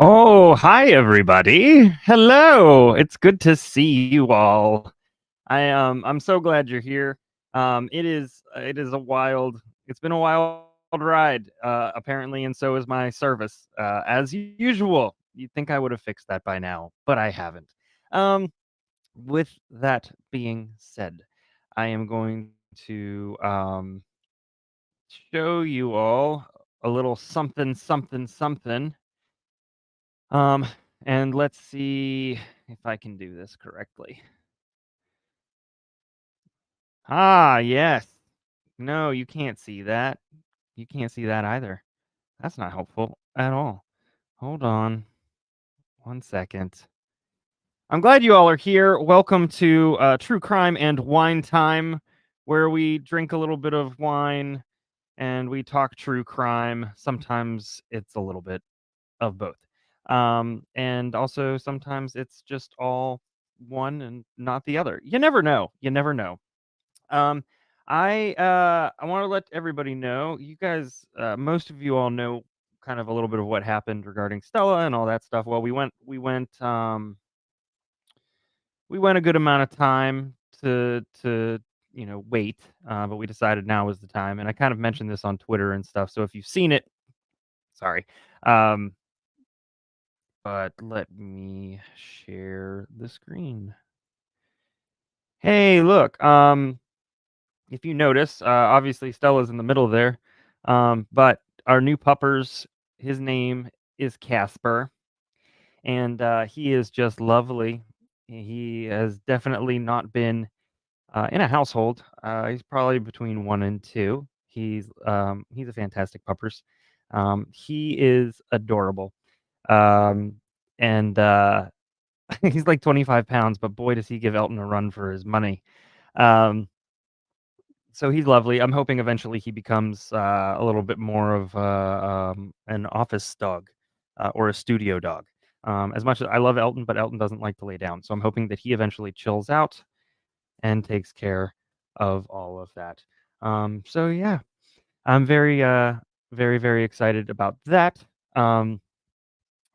Oh, hi everybody. Hello. It's good to see you all. I'm so glad you're here. It is a wild. It's been a wild ride apparently, and so is my service as usual. You'd think I would have fixed that by now, but I haven't. With that being said, I am going to show you all a little something something something. And let's see if I can do this correctly. Ah, yes. No, you can't see that. You can't see that either. That's not helpful at all. Hold on 1 second. I'm glad you all are here. Welcome to True Crime and Wine Time, where we drink a little bit of wine and we talk true crime. Sometimes it's a little bit of both. And also sometimes it's just all one and not the other. You never know. You never know. I want to let everybody know. You guys, most of you all know kind of a little bit of what happened regarding Stella and all that stuff. Well, we went a good amount of time to wait, but we decided now was the time. And I kind of mentioned this on Twitter and stuff. So if you've seen it, sorry. But let me share the screen. Hey, look, if you notice, obviously Stella's in the middle there, but our new puppers, his name is Casper, and he is just lovely. He has definitely not been in a household. He's probably between 1 and 2. He's a fantastic puppers. He is adorable. And he's like 25 pounds, but boy, does he give Elton a run for his money. So he's lovely. I'm hoping eventually he becomes a little bit more of an office dog or a studio dog. As much as I love Elton, but Elton doesn't like to lay down. So I'm hoping that he eventually chills out and takes care of all of that. So yeah, I'm very, very, very excited about that.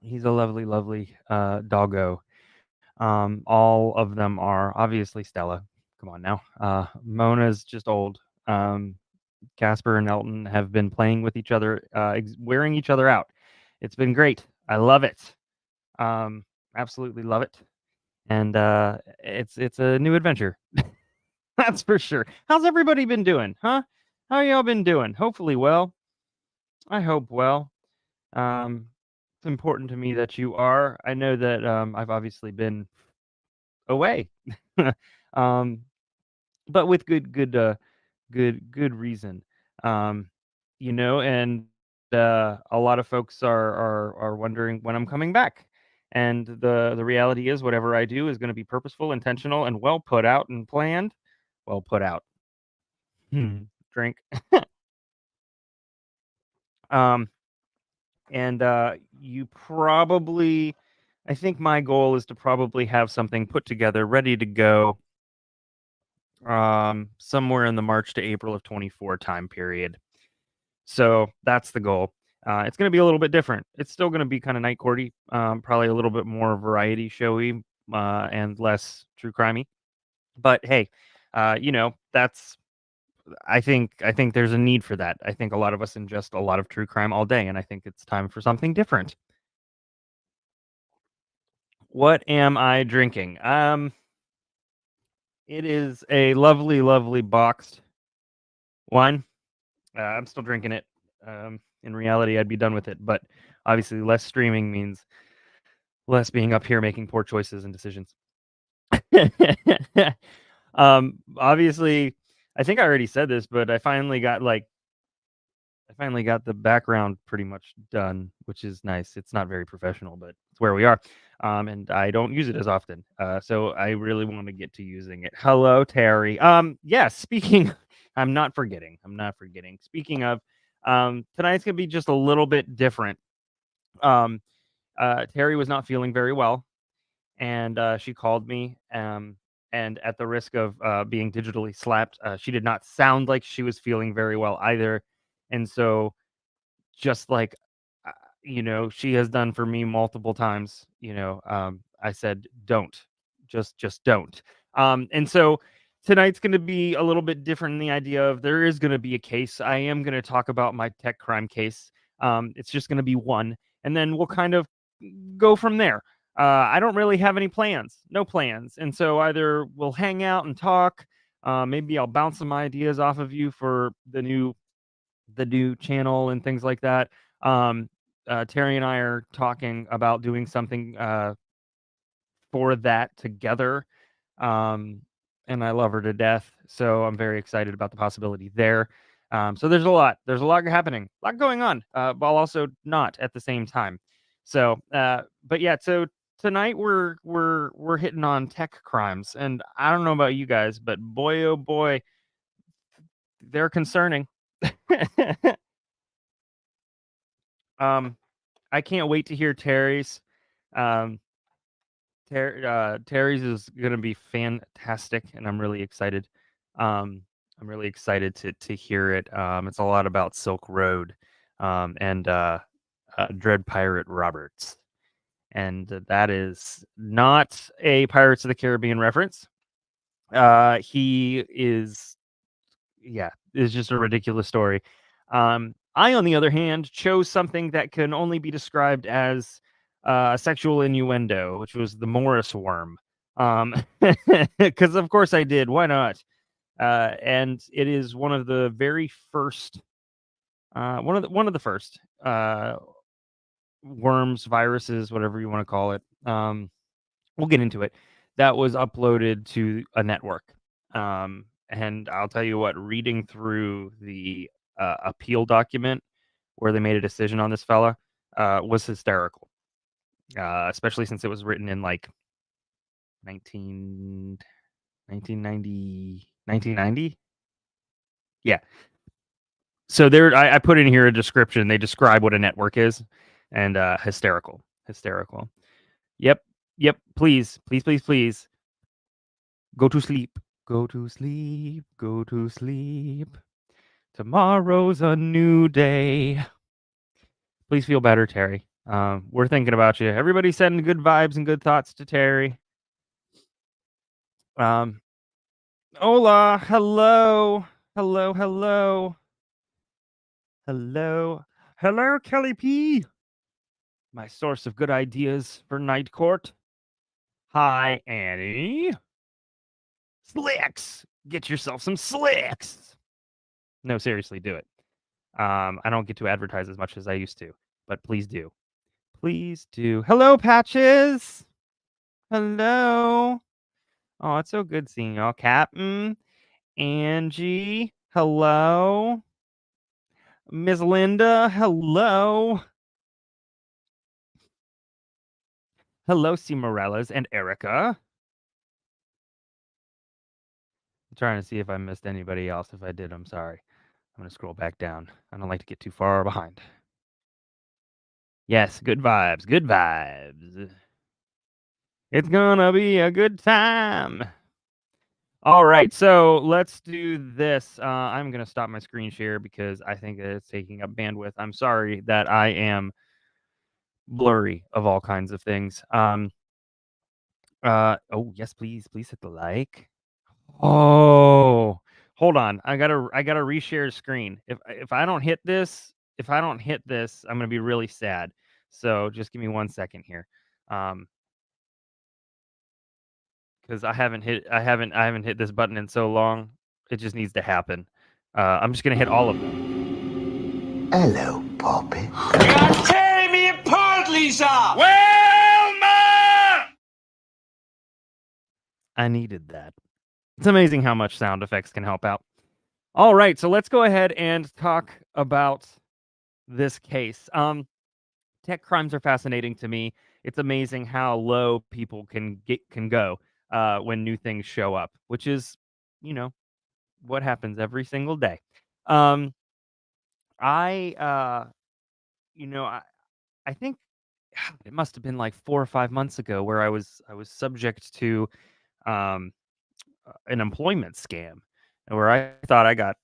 He's a lovely, lovely doggo. All of them are obviously Stella. Come on now. Mona's just old. Casper and Elton have been playing with each other, wearing each other out. It's been great. I love it. Absolutely love it. And it's a new adventure. That's for sure. How's everybody been doing, huh? How y'all been doing? Hopefully well. I hope well. It's important to me that you are. I know that I've obviously been away, but with good reason. And a lot of folks are wondering when I'm coming back. And the reality is, whatever I do is going to be purposeful, intentional, and well put out and planned. Well put out. Drink. And you probably, I think my goal is to probably have something put together, ready to go, somewhere in the March to April of 24 time period. So that's the goal. It's going to be a little bit different. It's still going to be kind of night courty, probably a little bit more variety showy, and less true crimey. But hey, that's I think there's a need for that. I think a lot of us ingest a lot of true crime all day, and I think it's time for something different. What am I drinking? It is a lovely, lovely boxed wine. I'm still drinking it. In reality, I'd be done with it, but obviously, less streaming means less being up here making poor choices and decisions. Obviously, I think I already said this, but I finally got the background pretty much done, which is nice. It's not very professional, but it's where we are. And I don't use it as often. So I really want to get to using it. Hello, Terry. Yeah, speaking, I'm not forgetting. Speaking of, tonight's gonna be just a little bit different. Terry was not feeling very well, and she called me. And at the risk of being digitally slapped, she did not sound like she was feeling very well either. And so, just like uh, she has done for me multiple times, I said, don't, just don't. And so tonight's going to be a little bit different in the idea of there is going to be a case. I am going to talk about my tech crime case. It's just going to be one, and then we'll kind of go from there. I don't really have any plans, no plans. And so either we'll hang out and talk, maybe I'll bounce some ideas off of you for the new channel and things like that. Um, Terry and I are talking about doing something for that together. Um, and I love her to death, so I'm very excited about the possibility there. So there's a lot happening, a lot going on, while also not at the same time. So, but yeah, so tonight we're hitting on tech crimes, and I don't know about you guys, but boy, oh boy, they're concerning. um, I can't wait to hear Terry's. Um, Terry's is gonna be fantastic, and I'm really excited. I'm really excited to hear it. It's a lot about Silk Road, and Dread Pirate Roberts, and that is not a Pirates of the Caribbean reference. He is, yeah, it's just a ridiculous story. I, on the other hand, chose something that can only be described as sexual innuendo, which was the Morris worm. Because of course I did. Why not? And it is one of the very first, one of the first worms, viruses, whatever you want to call it. We'll get into it. That was uploaded to a network. And I'll tell you what, reading through the appeal document where they made a decision on this fella was hysterical, especially since it was written in like 1990. Yeah. So there, I put in here a description. They describe what a network is, and hysterical. Yep. Please. Go to sleep. Go to sleep. Go to sleep. Tomorrow's a new day. Please feel better, Terry. We're thinking about you. Everybody sending good vibes and good thoughts to Terry. Hola. Hello. Hello, Kelly P. My source of good ideas for Night Court. Hi, Annie. Slicks. Get yourself some slicks. No, seriously, do it. I don't get to advertise as much as I used to, but please do. Please do. Hello, Patches. Hello. Oh, it's so good seeing y'all. Captain, Angie. Hello. Miss Linda. Hello. Hello, C. Morellas and Erica. I'm trying to see if I missed anybody else. If I did, I'm sorry. I'm going to scroll back down. I don't like to get too far behind. Yes, good vibes. Good vibes. It's gonna be a good time. All right, so let's do this. I'm going to stop my screen share because I think that it's taking up bandwidth. I'm sorry that I am blurry of all kinds of things. Oh, yes, please hit the like. Oh, Hold on. I gotta reshare screen. If I don't hit this, I'm gonna be really sad. So just give me 1 second here. Because I haven't hit this button in so long. It just needs to happen. I'm just gonna hit all of them. Hello, Poppy. You're tearing me apart, Lisa! I needed that. It's amazing how much sound effects can help out. All right, so let's go ahead and talk about this case. Tech crimes are fascinating to me. It's amazing how low people can go when new things show up, which is, you know, what happens every single day. Um, I, you know, I think it must have been like 4 or 5 months ago where I was subject to um, an employment scam, where I thought I got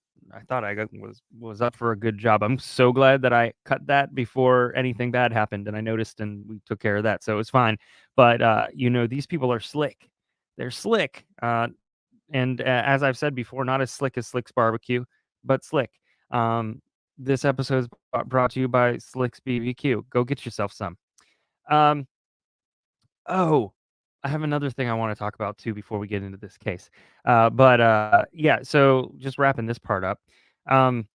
was up for a good job. I'm so glad that I cut that before anything bad happened, and I noticed and we took care of that, so it's fine. But you know, these people are slick. They're slick, and as I've said before, not as slick as Slick's Barbecue, but slick. Um, this episode is brought to you by Slick's BBQ. Go get yourself some. Um, Oh, I have another thing I wanna talk about too before we get into this case. Yeah, so just wrapping this part up. Um,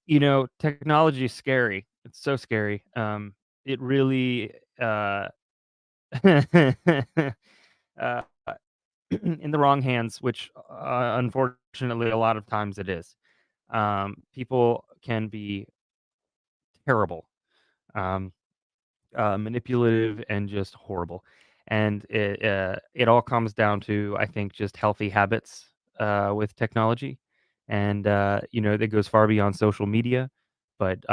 you know, technology is scary. It's so scary. It really, uh, in the wrong hands, which, unfortunately, a lot of times it is. People can be terrible. Um Manipulative and just horrible. And it all comes down to, I think, just healthy habits with technology, and you know, that goes far beyond social media. But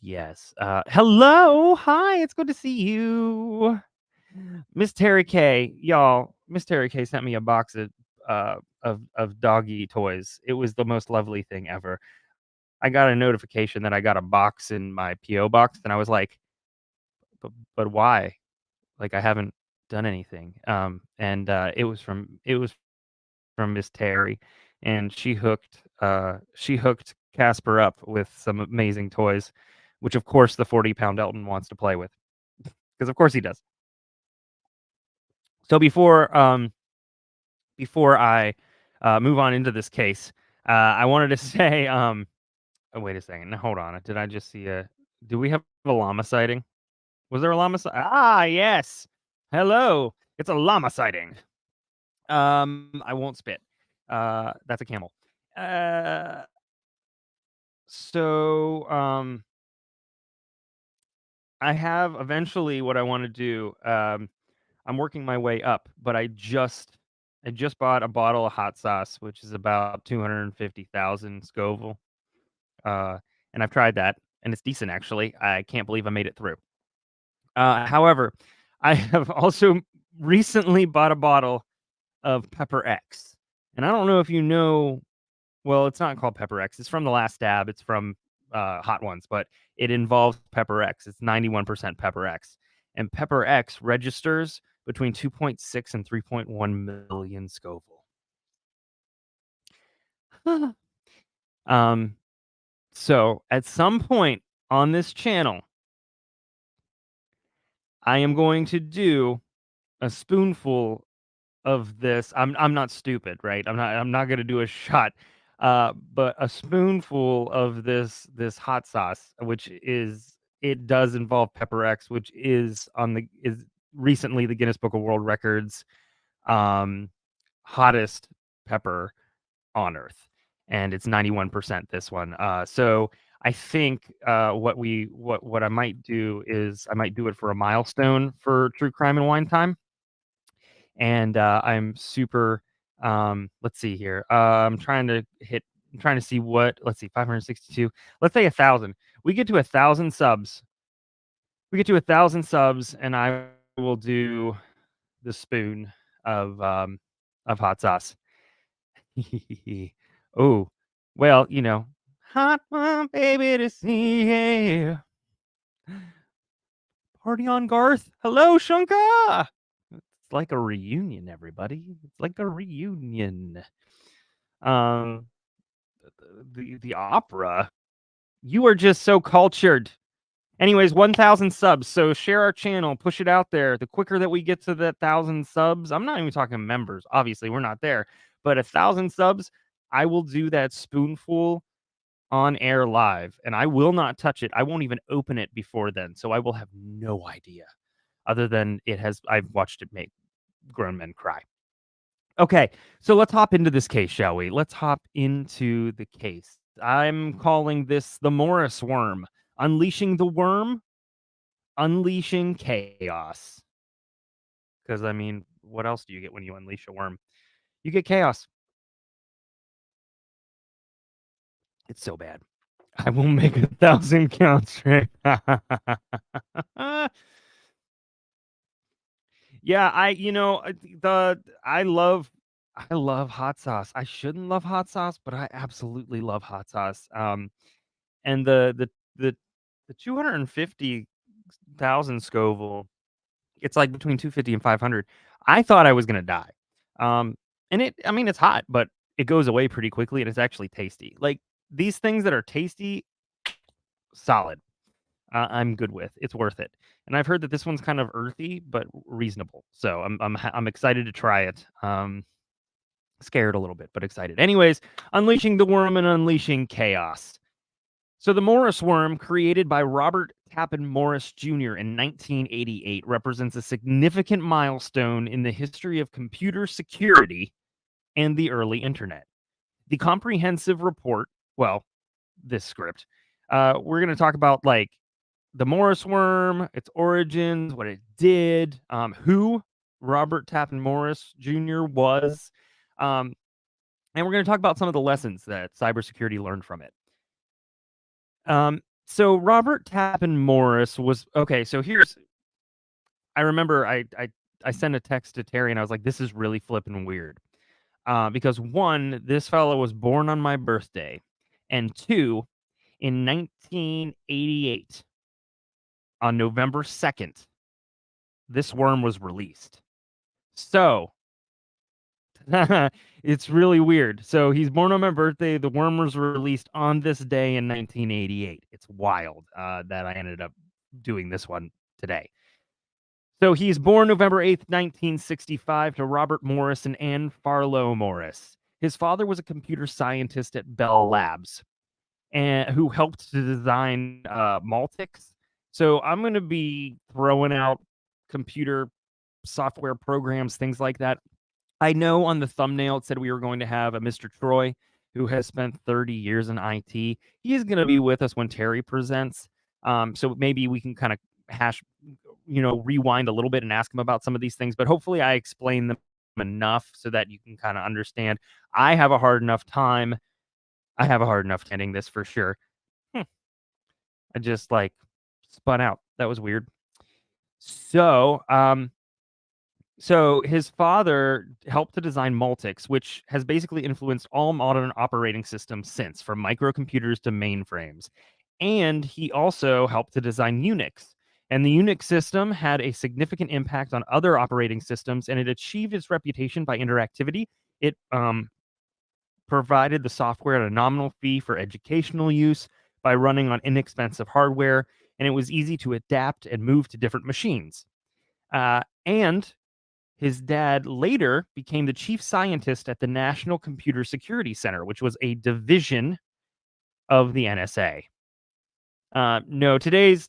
yes, hello, hi, it's good to see you, Miss Terry K. Y'all, Miss Terry K sent me a box of doggy toys. It was the most lovely thing ever. I got a notification that I got a box in my PO box, and I was like, but why? Like, I haven't done anything. And it was from Miss Terry, and she hooked Casper up with some amazing toys, which of course the 40-pound Elton wants to play with, because of course he does. So before I move on into this case, I wanted to say, oh, wait a second. Now, hold on. Did I just see a? Do we have a llama sighting? Was there a llama sighting? Ah, yes. Hello. It's a llama sighting. I won't spit. That's a camel. Uh, so I have eventually what I want to do. I'm working my way up, but I just bought a bottle of hot sauce, which is about 250,000 Scoville. Uh, and I've tried that, and it's decent actually. I can't believe I made it through. However, I have also recently bought a bottle of Pepper X, and I don't know if you know. Well, it's not called Pepper X. It's from The Last Stab. It's from Hot Ones, but it involves Pepper X. It's 91% Pepper X, and Pepper X registers between 2.6 and 3.1 million Scoville. um, so at some point on this channel, I am going to do a spoonful of this. I'm not stupid, right? I'm not gonna do a shot, but a spoonful of this hot sauce, which is it does involve Pepper X, which is recently the Guinness Book of World Records hottest pepper on Earth, and it's 91% this one. So I think what I might do is I might do it for a milestone for True Crime and Wine Time. And I'm super let's see here. I'm trying to see what, let's see, 562. Let's say 1,000. We get to 1,000 subs. We get to 1,000 subs, and I will do the spoon of hot sauce. Oh, well, you know, hot one, baby, to see. Yeah. Party on, Garth. Hello, Shunka. It's like a reunion, everybody. It's like a reunion. The opera. You are just so cultured. Anyways, 1,000 subs. So share our channel, push it out there. The quicker that we get to that 1,000 subs, I'm not even talking members. Obviously, we're not there, but 1,000 subs, I will do that spoonful on air live, and I will not touch it. I won't even open it before then, so I will have no idea, other than I've watched it make grown men cry. Okay, so let's hop into this case, shall we? Let's hop into the case. I'm calling this the Morris worm. Unleashing the worm, unleashing chaos. Because, I mean, what else do you get when you unleash a worm? You get chaos. It's so bad. I will make 1,000 counts, right? Yeah, I love hot sauce. I shouldn't love hot sauce, but I absolutely love hot sauce. And the 250,000 Scoville, it's like between 250 and 500. I thought I was gonna die. Um, and I mean, it's hot, but it goes away pretty quickly, and it's actually tasty. Like, these things that are tasty, solid. I'm good with. It's worth it. And I've heard that this one's kind of earthy, but reasonable. So I'm excited to try it. Scared a little bit, but excited. Anyways, unleashing the worm and unleashing chaos. So the Morris worm, created by Robert Tappan Morris Jr. in 1988, represents a significant milestone in the history of computer security and the early internet. The comprehensive report, well, this script, we're going to talk about like the Morris worm, its origins, what it did, who Robert Tappan Morris Jr. was, and we're going to talk about some of the lessons that cybersecurity learned from it. So Robert Tappan Morris was okay. So I remember I sent a text to Terry and I was like, "This is really flipping weird," because one, this fellow was born on my birthday, and two, in 1988, on November 2nd, this worm was released. So it's really weird. So he's born on my birthday. The worm was released on this day in 1988. It's wild that I ended up doing this one today. So he's born November 8th, 1965, to Robert Morris and Ann Farlow Morris. His father was a computer scientist at Bell Labs, and who helped to design Multics. So I'm going to be throwing out computer software programs, things like that. I know on the thumbnail it said we were going to have a Mr. Troy who has spent 30 years in IT. He is going to be with us when Terry presents. So maybe we can kind of rewind a little bit and ask him about some of these things. But hopefully I explain them enough so that you can kind of understand. I have a hard enough time ending this for sure. I just spun out. That was weird. So his father helped to design Multics, which has basically influenced all modern operating systems since, from microcomputers to mainframes. And he also helped to design Unix. And the Unix system had a significant impact on other operating systems, and it achieved its reputation by interactivity. It provided the software at a nominal fee for educational use by running on inexpensive hardware, and it was easy to adapt and move to different machines. And his dad later became the chief scientist at the National Computer Security Center, which was a division of the NSA. No, today is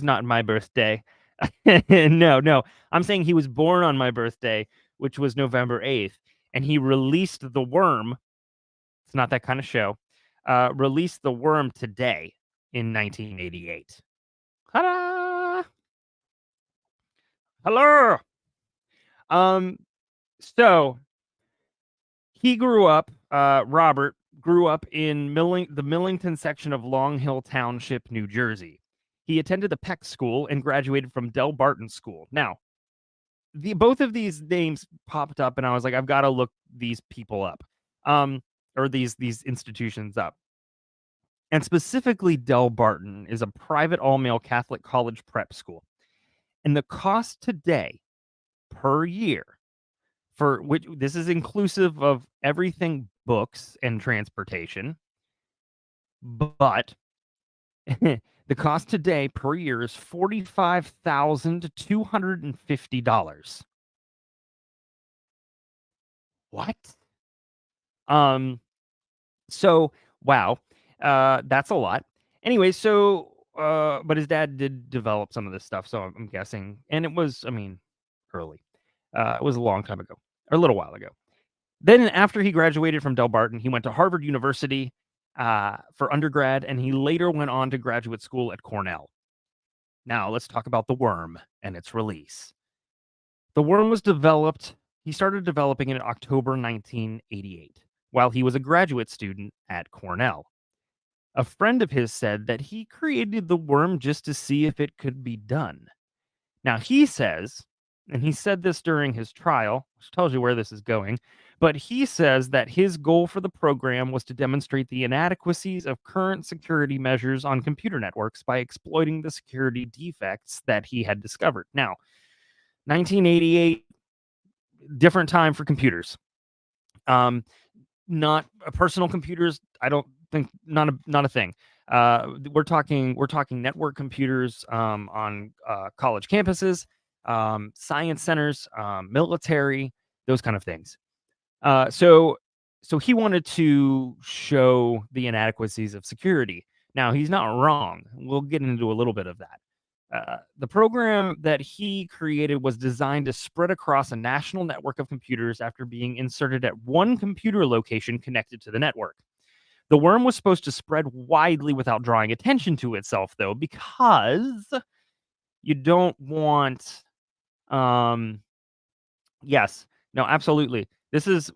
not my birthday. No. I'm saying he was born on my birthday, which was November 8th, and he released the worm. It's not that kind of show. Released the worm today in 1988. Ta-da! Hello! So he grew up, Robert grew up in the Millington section of Long Hill Township, New Jersey. He attended the Peck School and graduated from Del Barton School. Now, both of these names popped up, and I was like, I've got to look these people up, or these institutions up. And specifically, Del Barton is a private all-male Catholic college prep school. And the cost today per year for which this is inclusive of everything books and transportation, but the cost today per year is $45,250. What? So wow, that's a lot. Anyway, so but his dad did develop some of this stuff, so I'm guessing, and it was, I mean, early. It was a long time ago, or a little while ago. Then after he graduated from Del Barton, he went to Harvard University for undergrad, and he later went on to graduate school at Cornell. Now let's talk about the worm and its release. The worm was developed. He started developing it in October 1988 while he was a graduate student at Cornell. A friend of his said that he created the worm just to see if it could be done. Now, he says, and he said this during his trial, which tells you where this is going, but he says that his goal for the program was to demonstrate the inadequacies of current security measures on computer networks by exploiting the security defects that he had discovered. Now, 1988, different time for computers. Not personal computers. I don't think not a thing. We're talking network computers on college campuses, science centers, military, those kind of things. So he wanted to show the inadequacies of security. Now, he's not wrong. We'll get into a little bit of that. The program that he created was designed to spread across a national network of computers after being inserted at one computer location connected to the network. The worm was supposed to spread widely without drawing attention to itself, though, because you don't want. Yes, no, absolutely. This is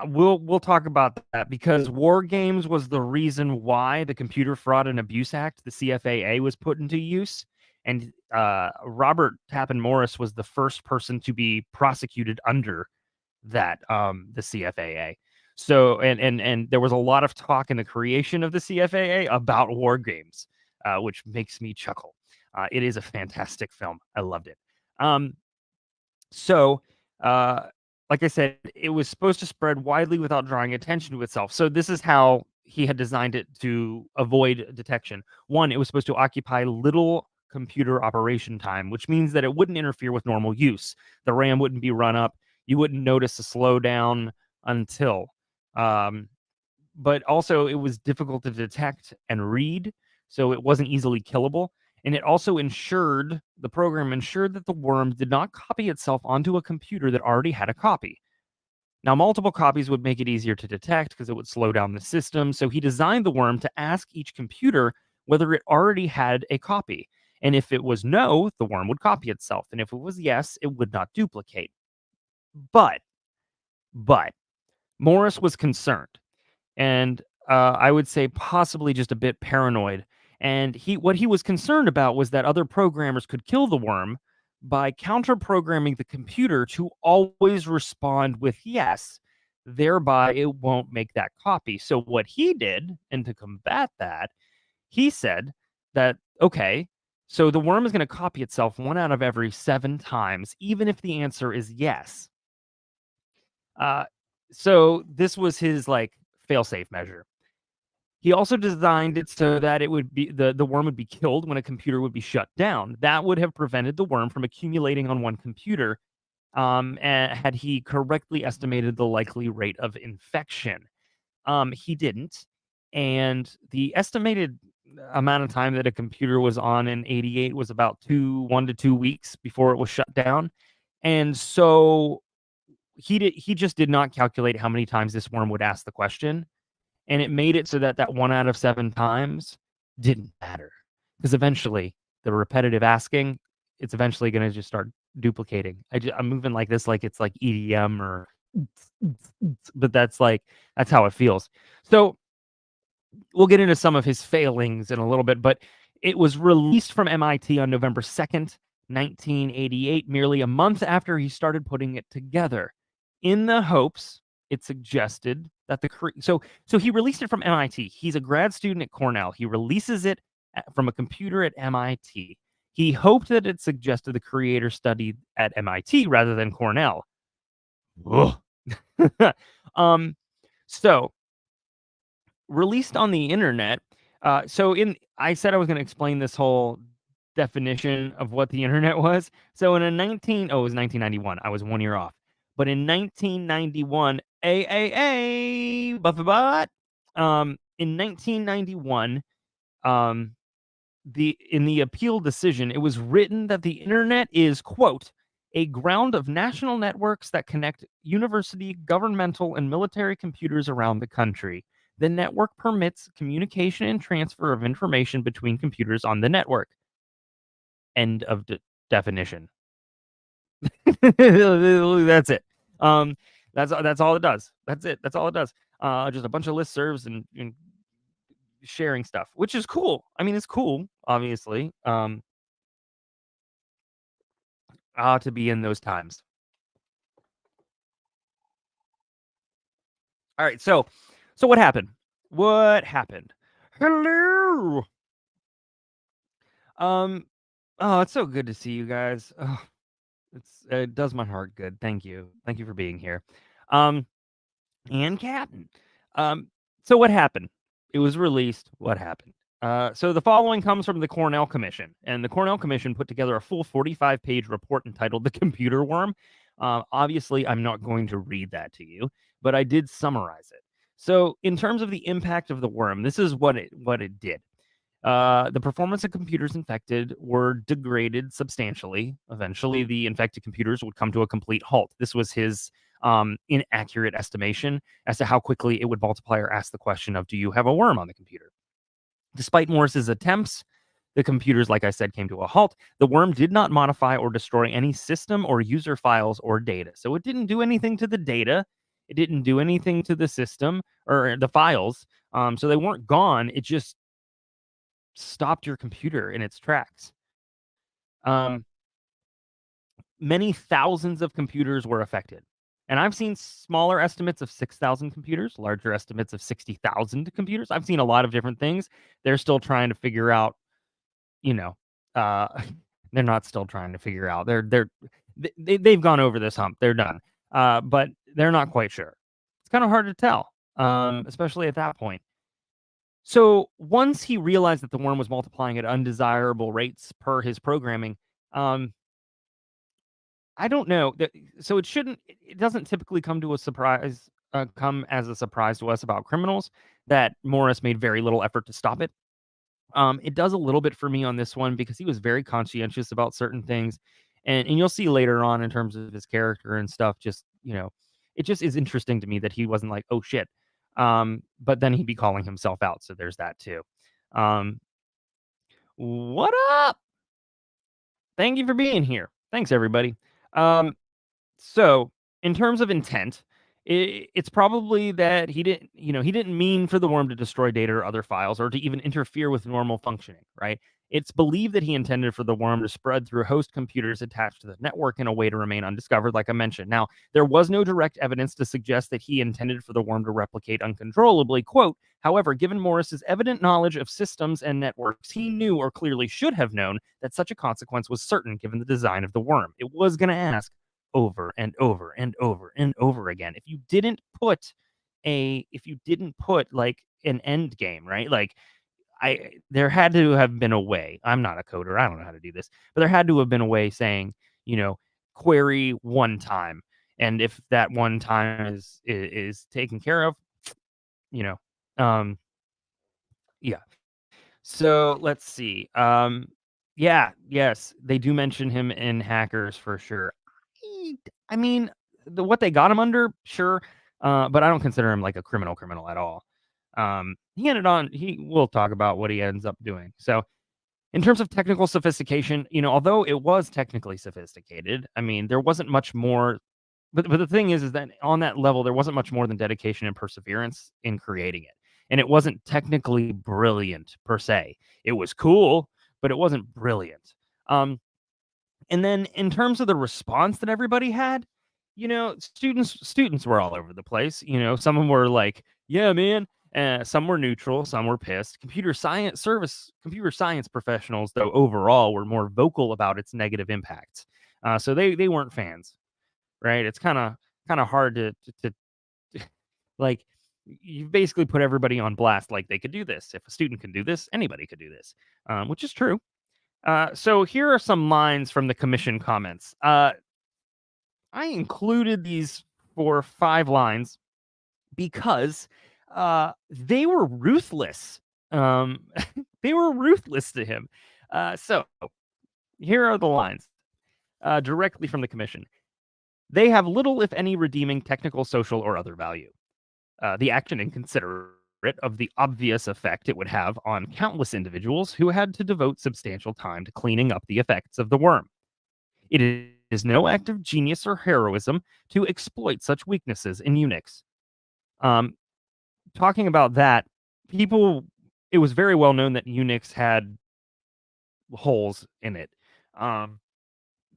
we'll talk about that because war games was the reason why the Computer Fraud and Abuse Act, the CFAA, was put into use. And Robert Tappan Morris was the first person to be prosecuted under that, the CFAA. So, and there was a lot of talk in the creation of the CFAA about war games, which makes me chuckle. It is a fantastic film. I loved it. So, like I said, it was supposed to spread widely without drawing attention to itself. So this is how he had designed it to avoid detection. One, it was supposed to occupy little computer operation time, which means that it wouldn't interfere with normal use. The RAM wouldn't be run up. You wouldn't notice a slowdown until. But also, it was difficult to detect and read, so it wasn't easily killable. And it also the program ensured that the worm did not copy itself onto a computer that already had a copy. Now, multiple copies would make it easier to detect because it would slow down the system. So he designed the worm to ask each computer whether it already had a copy. And if it was no, the worm would copy itself. And if it was yes, it would not duplicate. But Morris was concerned. And I would say possibly just a bit paranoid. And what he was concerned about was that other programmers could kill the worm by counter-programming the computer to always respond with yes, thereby it won't make that copy. So what he did, and to combat that, he said that, okay, so the worm is going to copy itself 1 out of every 7 times, even if the answer is yes. So this was his fail-safe measure. He also designed it so that it would be the worm would be killed when a computer would be shut down. That would have prevented the worm from accumulating on one computer, and had he correctly estimated the likely rate of infection. He didn't, and the estimated amount of time that a computer was on in '88 was about 1 to 2 weeks before it was shut down, and so he just did not calculate how many times this worm would ask the question. And it made it so that 1 out of 7 times didn't matter, because eventually the repetitive asking, it's eventually going to just start duplicating. I'm moving like this, like it's like EDM or, but that's how it feels. So we'll get into some of his failings in a little bit, but it was released from MIT on November 2nd, 1988, merely a month after he started putting it together, in the hopes it suggested that so he released it from MIT. He's a grad student at Cornell. He releases it from a computer at MIT. He hoped that it suggested the creator studied at MIT rather than Cornell. So released on the internet. I said I was going to explain this whole definition of what the internet was. So in it was 1991. I was 1 year off. But in 1991, Buffy Bot. In 1991, in the appeal decision, it was written that the internet is, quote, a ground of national networks that connect university, governmental, and military computers around the country. The network permits communication and transfer of information between computers on the network. End of definition. That's it. That's all it does. That's it. That's all it does. Just a bunch of listservs and sharing stuff, which is cool. I mean, it's cool, obviously. To be in those times. All right, so what happened? What happened? Hello. Oh, it's so good to see you guys. Oh, it does my heart good. Thank you. Thank you for being here. And Captain. So what happened? It was released. What happened? So the following comes from the Cornell Commission, and the Cornell Commission put together a full 45-page report entitled "The Computer Worm." Obviously, I'm not going to read that to you, but I did summarize it. So, in terms of the impact of the worm, this is what it did. The performance of computers infected were degraded substantially. Eventually, the infected computers would come to a complete halt. This was his inaccurate estimation as to how quickly it would multiply or ask the question of, do you have a worm on the computer? Despite Morris's attempts, the computers, like I said, came to a halt. The worm did not modify or destroy any system or user files or data. So it didn't do anything to the data. It didn't do anything to the system or the files. So they weren't gone. It just stopped your computer in its tracks. Many thousands of computers were affected. And I've seen smaller estimates of 6,000 computers, larger estimates of 60,000 computers. I've seen a lot of different things. They're still trying to figure out, uh, they're not still trying to figure out. They've gone over this hump. They're done. But they're not quite sure. It's kind of hard to tell, especially at that point. So once he realized that the worm was multiplying at undesirable rates per his programming, I don't know. So it doesn't typically come as a surprise to us about criminals that Morris made very little effort to stop it. It does a little bit for me on this one because he was very conscientious about certain things. And you'll see later on in terms of his character and stuff, it just is interesting to me that he wasn't like, oh shit. But then he'd be calling himself out. So there's that too. What up? Thank you for being here. Thanks, everybody. So in terms of intent, it's probably that he didn't mean for the worm to destroy data or other files or to even interfere with normal functioning, right? It's believed that he intended for the worm to spread through host computers attached to the network in a way to remain undiscovered, like I mentioned. Now, there was no direct evidence to suggest that he intended for the worm to replicate uncontrollably. Quote, however, given Morris's evident knowledge of systems and networks, he knew or clearly should have known that such a consequence was certain given the design of the worm. It was going to ask over and over and over and over again. If you didn't put like an end game, right? Like there had to have been a way. I'm not a coder. I don't know how to do this, but there had to have been a way saying, query one time. And if that one time is taken care of, yeah. So let's see. Yes, they do mention him in Hackers for sure. I mean, what they got him under, sure, but I don't consider him like a criminal at all. We'll talk about what he ends up doing. So in terms of technical sophistication, although it was technically sophisticated, I mean, there wasn't much more. But the thing is that on that level, there wasn't much more than dedication and perseverance in creating it. And it wasn't technically brilliant per se. It was cool, but it wasn't brilliant. And then in terms of the response that everybody had, students were all over the place. Some of them were like, yeah, man. Some were neutral, some were pissed. Computer science professionals, though, overall were more vocal about its negative impacts. So they weren't fans, right? It's kind of kind of hard to like, you've basically put everybody on blast. Like, they could do this. If a student can do this, anybody could do this, which is true. So here are some lines from the commission comments. I included these for 5 lines because they were ruthless. Um, they were ruthless to him. So here are the lines directly from the commission. They have little, if any, redeeming technical, social, or other value. The action inconsiderate of the obvious effect it would have on countless individuals who had to devote substantial time to cleaning up the effects of the worm. It is no act of genius or heroism to exploit such weaknesses in Unix. Um, Talking about that, it was very well known that Unix had holes in it. Um,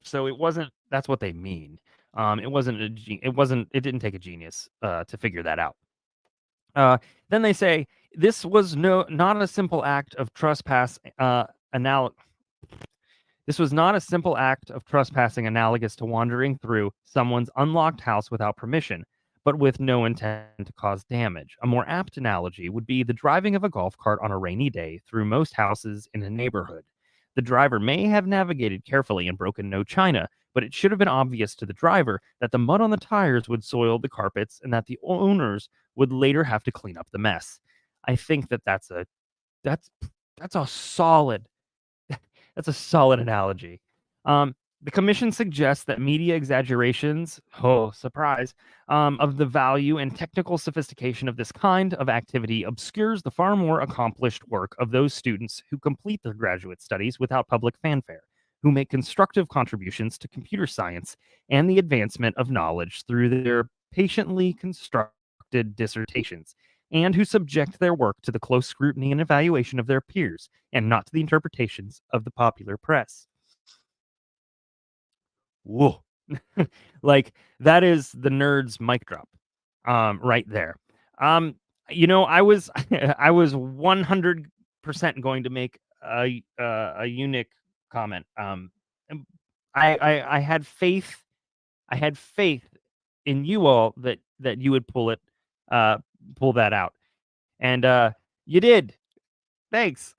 so it wasn't, that's what they mean. It didn't take a genius to figure that out. Then they say this was not a simple act of trespass. This was not a simple act of trespassing analogous to wandering through someone's unlocked house without permission, but with no intent to cause damage. A more apt analogy would be the driving of a golf cart on a rainy day through most houses in a neighborhood. The driver may have navigated carefully and broken no china, but it should have been obvious to the driver that the mud on the tires would soil the carpets and that the owners would later have to clean up the mess. I think that's that's a solid that's a solid analogy. The commission suggests that media exaggerations, oh, surprise, of the value and technical sophistication of this kind of activity obscures the far more accomplished work of those students who complete their graduate studies without public fanfare, who make constructive contributions to computer science and the advancement of knowledge through their patiently constructed dissertations, and who subject their work to the close scrutiny and evaluation of their peers, and not to the interpretations of the popular press. Whoa. Like, that is the nerd's mic drop, right there. I was I was 100% going to make a unique comment. And I had faith. I had faith in you all that you would pull that out, and you did. Thanks.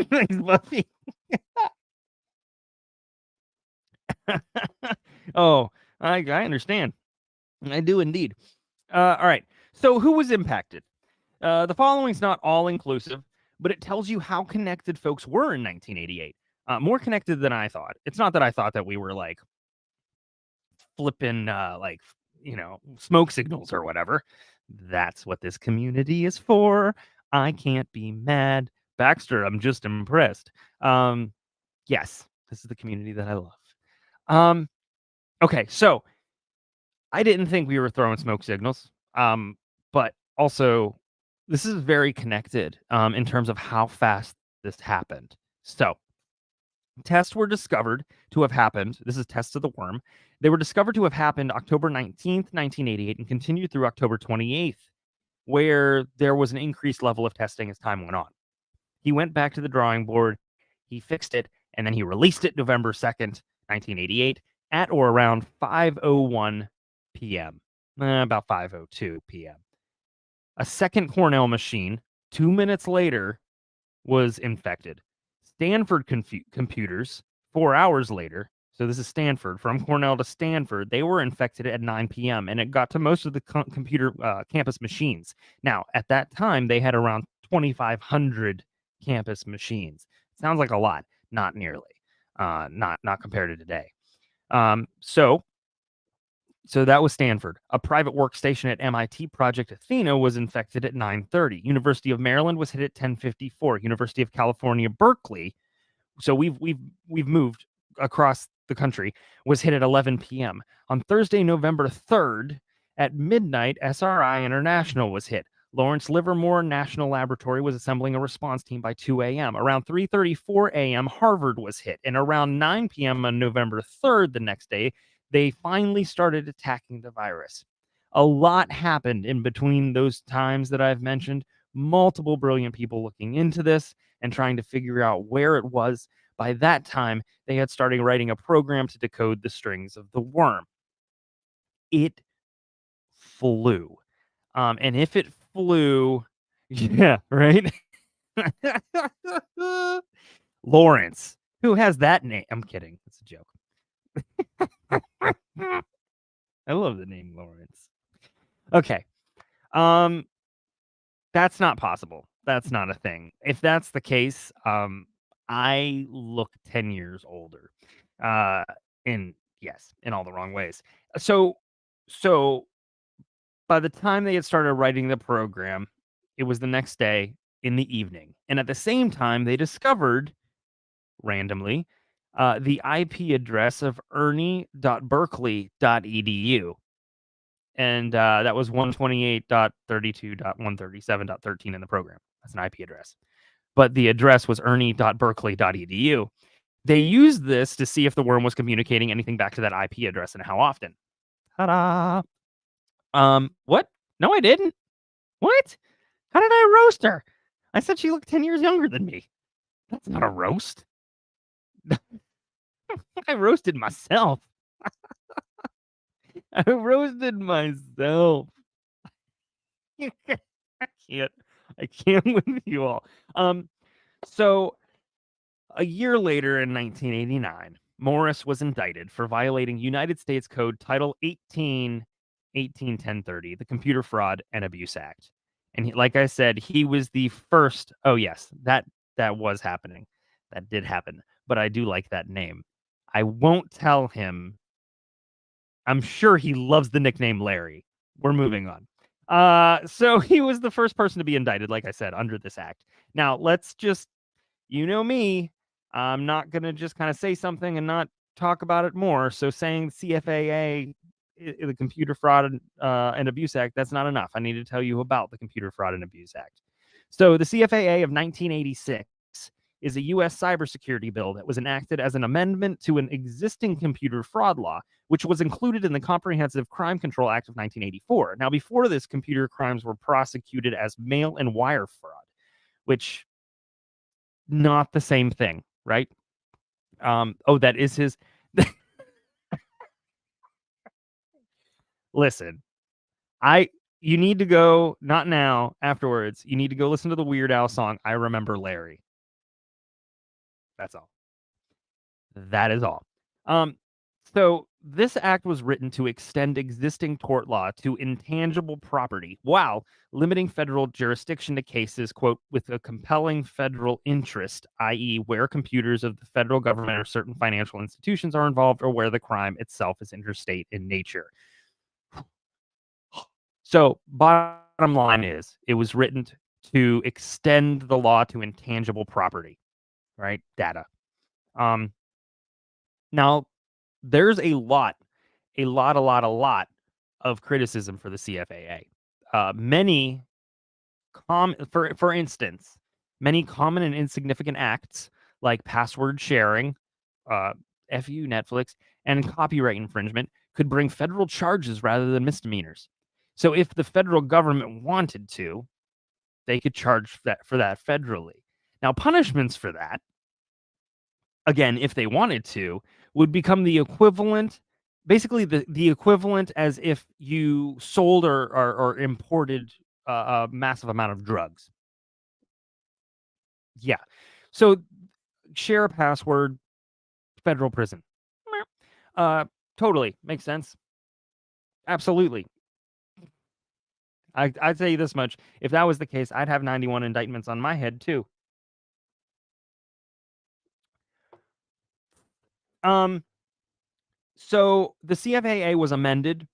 Thanks, Buffy. Oh, I understand. I do indeed. All right. So who was impacted? The following's not all inclusive, but it tells you how connected folks were in 1988. More connected than I thought. It's not that I thought that we were like flipping smoke signals or whatever. That's what this community is for. I can't be mad. Baxter, I'm just impressed. Yes, this is the community that I love. Okay, so I didn't think we were throwing smoke signals. But also this is very connected in terms of how fast this happened. So tests were discovered to have happened. This is tests of the worm. They were discovered to have happened October 19th, 1988, and continued through October 28th, where there was an increased level of testing as time went on. He went back to the drawing board, he fixed it, and then he released it November 2nd, 1988, at or around 5:01 p.m., about 5:02 p.m. A second Cornell machine, 2 minutes later, was infected. Stanford computers, 4 hours later, so this is Stanford, from Cornell to Stanford, they were infected at 9 p.m., and it got to most of the computer campus machines. Now, at that time, they had around 2,500 campus machines. Sounds like a lot, not nearly, not compared to today. So that was Stanford. A private workstation at MIT, Project Athena, was infected at 9:30. University of Maryland was hit at 10:54. University of California, Berkeley, so we've moved across the country, was hit at 11 p.m. On Thursday, November 3rd, at midnight, SRI International was hit. Lawrence Livermore National Laboratory was assembling a response team by 2 a.m. Around 3:34 a.m., Harvard was hit. And around 9 p.m. on November 3rd, the next day, they finally started attacking the virus. A lot happened in between those times that I've mentioned. Multiple brilliant people looking into this and trying to figure out where it was. By that time, they had started writing a program to decode the strings of the worm. It flew. And if it flew, yeah, right? Lawrence, who has that name? I'm kidding. It's a joke. I love the name Lawrence. Okay. That's not possible. That's not a thing. If that's the case, I look 10 years older. Uh, in yes, in all the wrong ways. So by the time they had started writing the program, it was the next day in the evening. And at the same time, they discovered randomly the IP address of ernie.berkeley.edu. And that was 128.32.137.13 in the program. That's an IP address. But the address was ernie.berkeley.edu. They used this to see if the worm was communicating anything back to that IP address and how often. Ta-da! What? No, I didn't. What? How did I roast her? I said she looked 10 years younger than me. That's not a roast. I roasted myself. I roasted myself. I can't with you all. So a year later in 1989, Morris was indicted for violating United States Code Title 181030, the Computer Fraud and Abuse Act. And like I said, he was the first. Oh yes, that was happening. That did happen. But I do like that name. I won't tell him. I'm sure he loves the nickname Larry. We're moving on. So he was the first person to be indicted, like I said, under this act. Now, let's just, you know me, I'm not going to just kind of say something and not talk about it more. So saying CFAA, the Computer Fraud and Abuse Act, that's not enough. I need to tell you about the Computer Fraud and Abuse Act. So the CFAA of 1986 is a U.S. cybersecurity bill that was enacted as an amendment to an existing computer fraud law, which was included in the Comprehensive Crime Control Act of 1984. Now, before this, computer crimes were prosecuted as mail and wire fraud, which not the same thing, right? That is his. Listen, you need to go, not now, afterwards. You need to go listen to the Weird Al song, I Remember Larry. That's all. That is all. So this act was written to extend existing tort law to intangible property while limiting federal jurisdiction to cases, quote, with a compelling federal interest, i.e., where computers of the federal government or certain financial institutions are involved or where the crime itself is interstate in nature. So bottom line is it was written to extend the law to intangible property, right? Data. Now, there's a lot of criticism for the CFAA. For instance, many common and insignificant acts like password sharing, FU Netflix, and copyright infringement could bring federal charges rather than misdemeanors. So if the federal government wanted to, they could charge for that federally. Now, punishments for that, again, if they wanted to, would become the equivalent, basically the equivalent as if you sold or imported a massive amount of drugs. Yeah. So share a password, federal prison. Totally makes sense. Absolutely. I'd say this much. If that was the case, I'd have 91 indictments on my head too. So the CFAA was amended,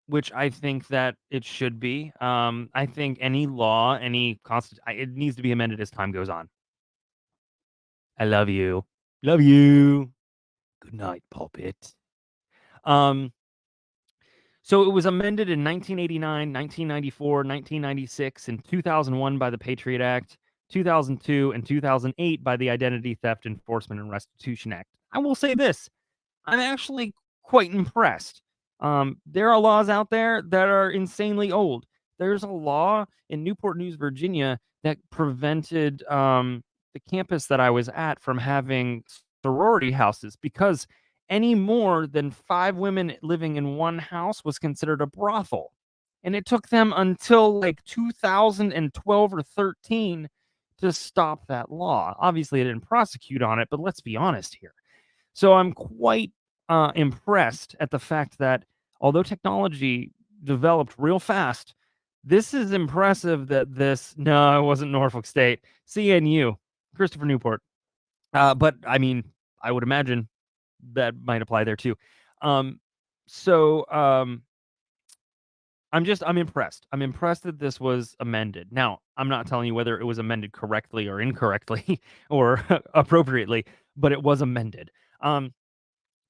which I think that it should be. I think any law, it needs to be amended as time goes on. I love you. Love you. Good night, pulpit. So it was amended in 1989, 1994, 1996, and 2001 by the Patriot Act, 2002, and 2008 by the Identity Theft Enforcement and Restitution Act. I will say this. I'm actually quite impressed. There are laws out there that are insanely old. There's a law in Newport News, Virginia, that prevented the campus that I was at from having sorority houses because any more than 5 women living in one house was considered a brothel. And it took them until like 2012 or 13 to stop that law. Obviously, they didn't prosecute on it, but let's be honest here. So I'm quite impressed at the fact that although technology developed real fast, this is impressive that no, it wasn't Norfolk State, CNU, Christopher Newport. But I mean, I would imagine that might apply there too. Um, so I'm impressed. I'm impressed that this was amended. Now, I'm not telling you whether it was amended correctly or incorrectly or appropriately, but it was amended.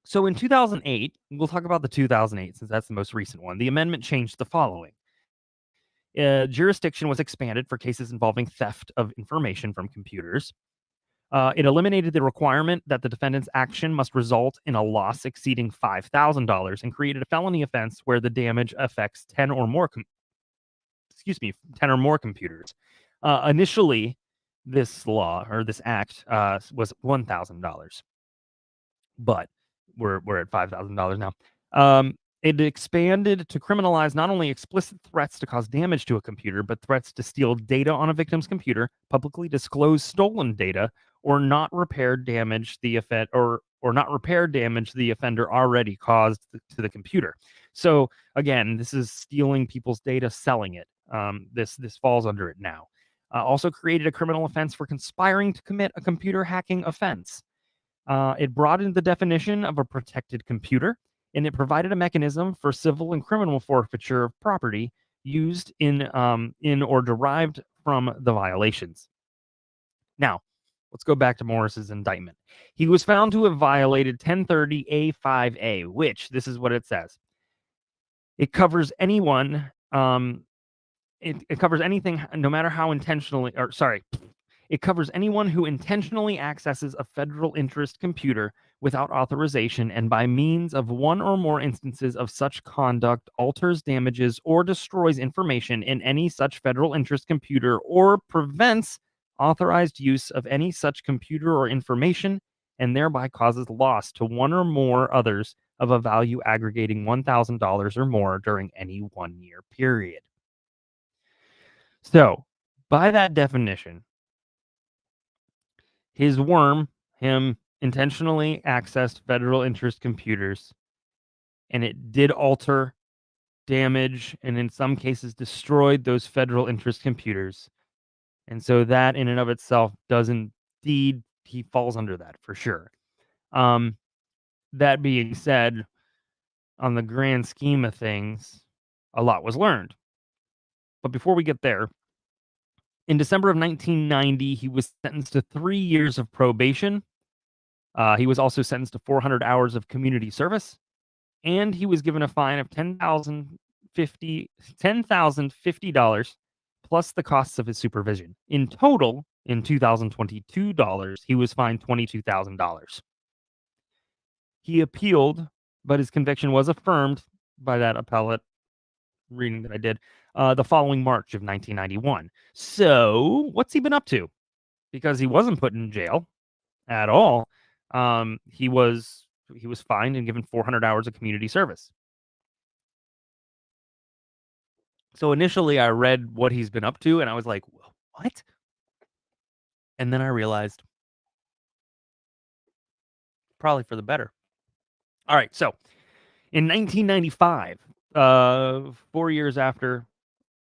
So in 2008, we'll talk about the 2008 since that's the most recent one. The amendment changed the following. Jurisdiction was expanded for cases involving theft of information from computers. It eliminated the requirement that the defendant's action must result in a loss exceeding $5,000 and created a felony offense where the damage affects 10 or more computers. Initially, this law or this act was $1,000, but we're at $5,000 now. It expanded to criminalize not only explicit threats to cause damage to a computer, but threats to steal data on a victim's computer, publicly disclose stolen data, or not repair damage the offender already caused to the computer. So again, this is stealing people's data, selling it. This falls under it now. Also created a criminal offense for conspiring to commit a computer hacking offense. It broadened the definition of a protected computer, and it provided a mechanism for civil and criminal forfeiture of property used in or derived from the violations. Now, let's go back to Morris's indictment. He was found to have violated 1030A5A, which, this is what it says. It covers anyone, it covers anything, no matter how it covers anyone who intentionally accesses a federal interest computer without authorization and by means of one or more instances of such conduct alters, damages, or destroys information in any such federal interest computer or prevents authorized use of any such computer or information and thereby causes loss to one or more others of a value aggregating $1,000 or more during any 1 year period. So, by that definition, his worm, him intentionally accessed federal interest computers, and it did alter, damage, and in some cases destroyed those federal interest computers. And so that in and of itself does indeed, he falls under that for sure. That being said, on the grand scheme of things, a lot was learned. But before we get there, in December of 1990, he was sentenced to 3 years of probation. He was also sentenced to 400 hours of community service, and he was given a fine of $10,050 plus the costs of his supervision. In total, in 2022 dollars, he was fined $22,000. He appealed, but his conviction was affirmed by that appellate reading that I did the following March of 1991. So, what's he been up to? Because he wasn't put in jail at all. He was fined and given 400 hours of community service. So initially I read what he's been up to and I was like, what? And then I realized probably for the better. All right. So in 1995, 4 years after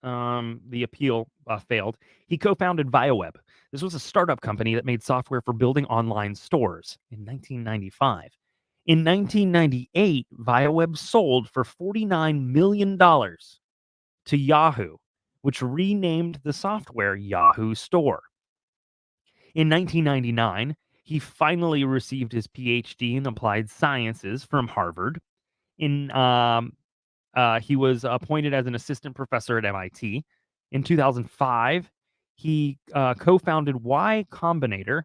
the appeal failed, he co-founded VioWeb. This was a startup company that made software for building online stores in 1995. In 1998, VioWeb sold for $49 million to Yahoo, which renamed the software Yahoo Store. In 1999, he finally received his PhD in applied sciences from Harvard. He was appointed as an assistant professor at MIT. In 2005, he co-founded Y Combinator.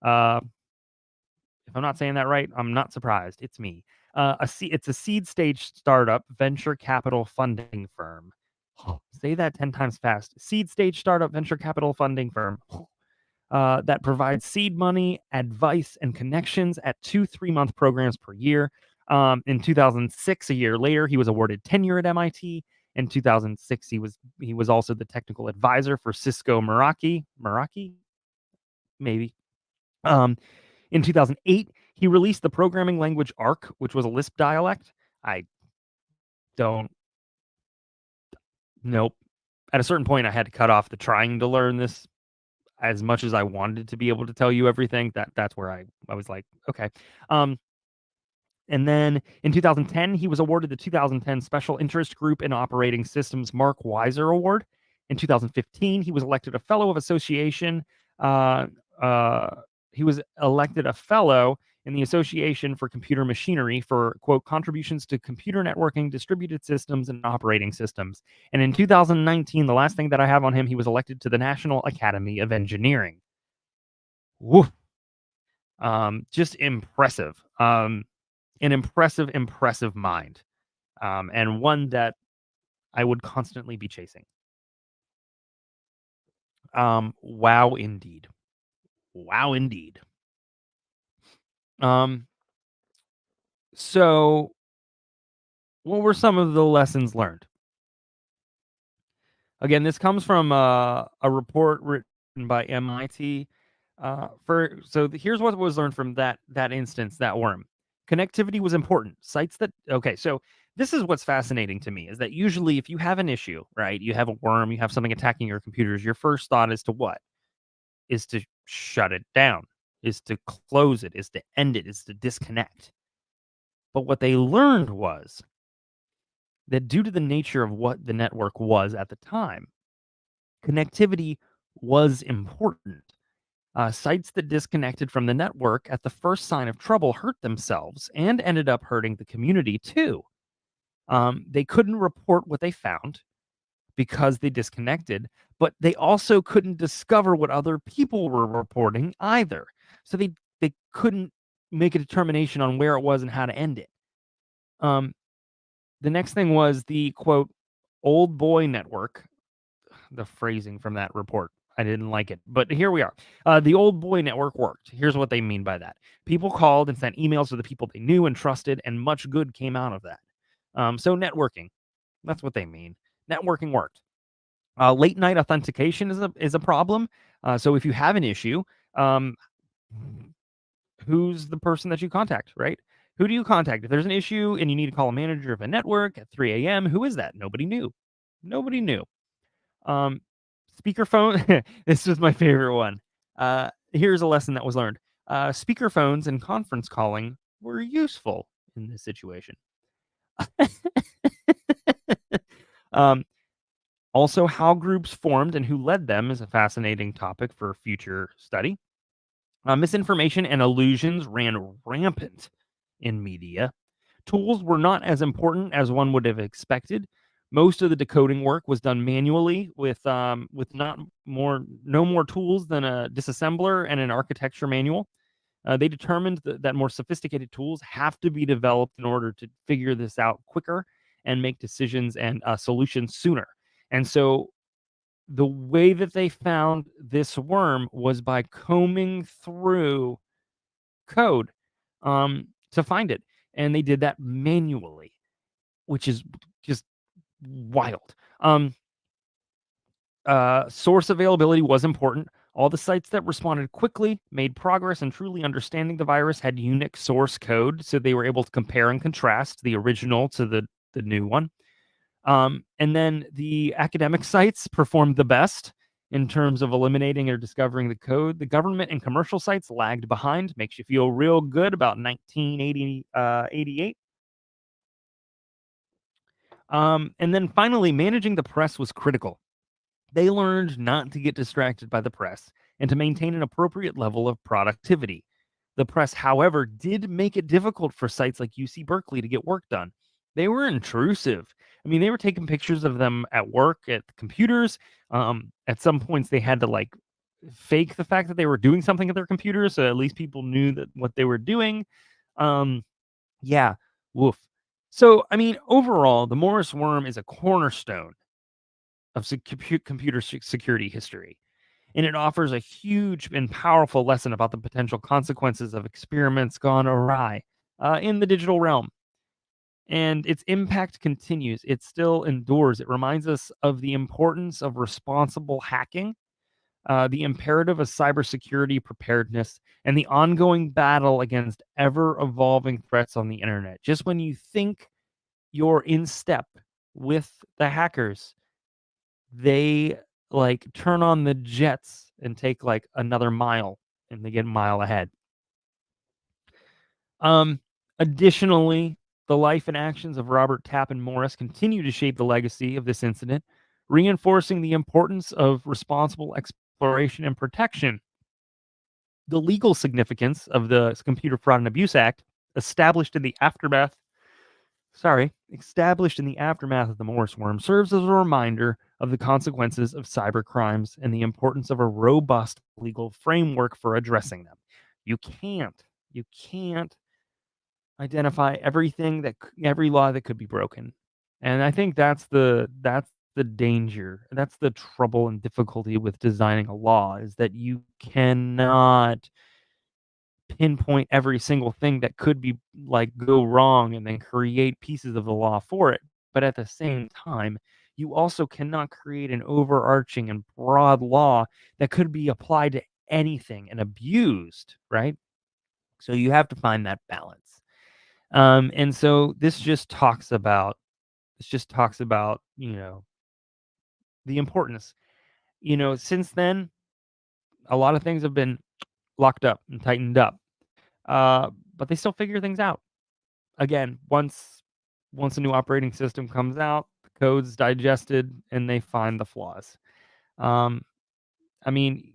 If I'm not saying that right, I'm not surprised. It's me. It's a seed stage startup venture capital funding firm. Say that 10 times fast. Seed stage startup venture capital funding firm that provides seed money, advice, and connections at 2 3-month programs per year. In 2006, a year later, he was awarded tenure at MIT. In 2006, he was also the technical advisor for Cisco Meraki, maybe. In 2008, he released the programming language Arc, which was a Lisp dialect. I don't. Nope. At a certain point, I had to cut off the trying to learn this. As much as I wanted to be able to tell you everything, that's where I was like, okay. And then in 2010, he was awarded the 2010 Special Interest Group in Operating Systems Mark Weiser Award. In 2015, he was elected a Fellow of Association. He was elected a Fellow in the Association for Computer Machinery for, quote, contributions to computer networking, distributed systems, and operating systems. And in 2019, the last thing that I have on him, he was elected to the National Academy of Engineering. Woo. Just impressive. An impressive mind, and one that I would constantly be chasing. Wow, indeed. Wow, indeed. So what were some of the lessons learned? Again, this comes from a report written by MIT. Here's what was learned from that instance, that worm. Connectivity was important. So this is what's fascinating to me, is that usually if you have an issue, right, you have a worm, you have something attacking your computers, your first thought is to what? Is to shut it down, is to close it, is to end it, is to disconnect. But what they learned was that due to the nature of what the network was at the time, connectivity was important. Sites that disconnected from the network at the first sign of trouble hurt themselves and ended up hurting the community too. They couldn't report what they found because they disconnected, but they also couldn't discover what other people were reporting either. So they couldn't make a determination on where it was and how to end it. The next thing was the, quote, old boy network. The phrasing from that report, I didn't like it, but here we are. The old boy network worked. Here's what they mean by that. People called and sent emails to the people they knew and trusted, and much good came out of that. So networking, that's what they mean. Networking worked. Late night authentication is a problem. So if you have an issue, who's the person that you contact, right? Who do you contact? If there's an issue and you need to call a manager of a network at 3 a.m., who is that? Nobody knew. Speakerphone. This was my favorite one. Here's a lesson that was learned. Speakerphones and conference calling were useful in this situation. Also, how groups formed and who led them is a fascinating topic for future study. Misinformation and illusions ran rampant in media. Tools were not as important as one would have expected. Most of the decoding work was done manually with no more tools than a disassembler and an architecture manual. They determined that more sophisticated tools have to be developed in order to figure this out quicker and make decisions and solutions sooner. And so the way that they found this worm was by combing through code to find it. And they did that manually, which is just wild. Source availability was important. All the sites that responded quickly, made progress in truly understanding the virus, had Unix source code, so they were able to compare and contrast the original to the new one. And then the academic sites performed the best in terms of eliminating or discovering the code. The government and commercial sites lagged behind. Makes you feel real good about 1988. And then finally, managing the press was critical. They learned not to get distracted by the press and to maintain an appropriate level of productivity. The press, however, did make it difficult for sites like UC Berkeley to get work done. They were intrusive. I mean, they were taking pictures of them at work, at the computers. At some points, they had to like fake the fact that they were doing something at their computers, so at least people knew that what they were doing. Yeah, woof. So, I mean, overall, the Morris worm is a cornerstone of computer security history, and it offers a huge and powerful lesson about the potential consequences of experiments gone awry in the digital realm. and its impact continues. It still endures. It reminds us of the importance of responsible hacking, the imperative of cybersecurity preparedness, and the ongoing battle against ever-evolving threats on the internet. Just when you think you're in step with the hackers, they like turn on the jets and take like another mile, and they get a mile ahead. Additionally, the life and actions of Robert Tappan Morris continue to shape the legacy of this incident, reinforcing the importance of responsible exploration and protection. The legal significance of the Computer Fraud and Abuse Act, established in the aftermath of the Morris worm, serves as a reminder of the consequences of cyber crimes and the importance of a robust legal framework for addressing them. You can't identify every law that could be broken. And I think that's the danger. That's the trouble and difficulty with designing a law, is that you cannot pinpoint every single thing that could be like go wrong and then create pieces of the law for it. But at the same time, you also cannot create an overarching and broad law that could be applied to anything and abused, right? So you have to find that balance. And so this just talks about, the importance. Since then, a lot of things have been locked up and tightened up. But they still figure things out. Again, once a new operating system comes out, the code's digested and they find the flaws. I mean,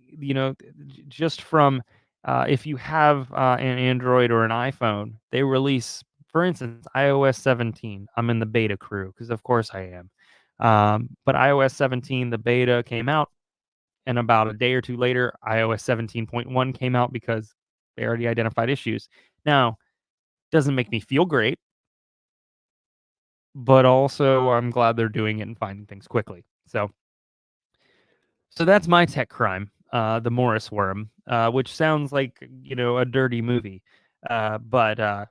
just from if you have an Android or an iPhone, they release, for instance, iOS 17. I'm in the beta crew because, of course, I am. But iOS 17, the beta came out, and about a day or two later, iOS 17.1 came out because they already identified issues. Now, doesn't make me feel great, but also I'm glad they're doing it and finding things quickly. So that's my tech crime, the Morris worm, which sounds like, a dirty movie. But I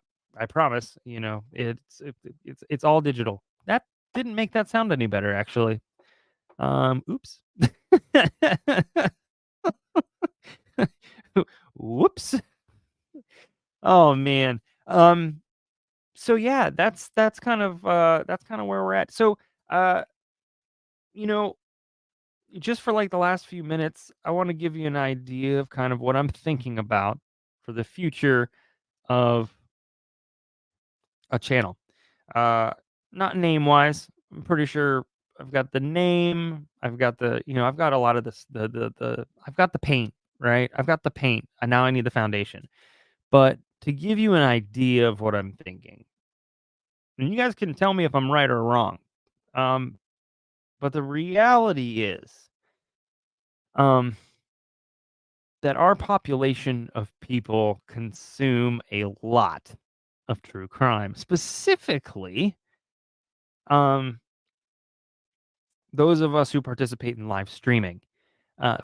promise, it's all digital. That didn't make that sound any better, actually. Oops. Whoops. Oh man. So yeah, that's kind of where we're at. So you know, just for like the last few minutes, I want to give you an idea of kind of what I'm thinking about for the future of a channel. Not name wise. I'm pretty sure I've got the name. I've got I've got a lot of this. I've got the paint, right? I've got the paint, and now I need the foundation. But to give you an idea of what I'm thinking, and you guys can tell me if I'm right or wrong. But the reality is, that our population of people consume a lot of true crime. Specifically, those of us who participate in live streaming.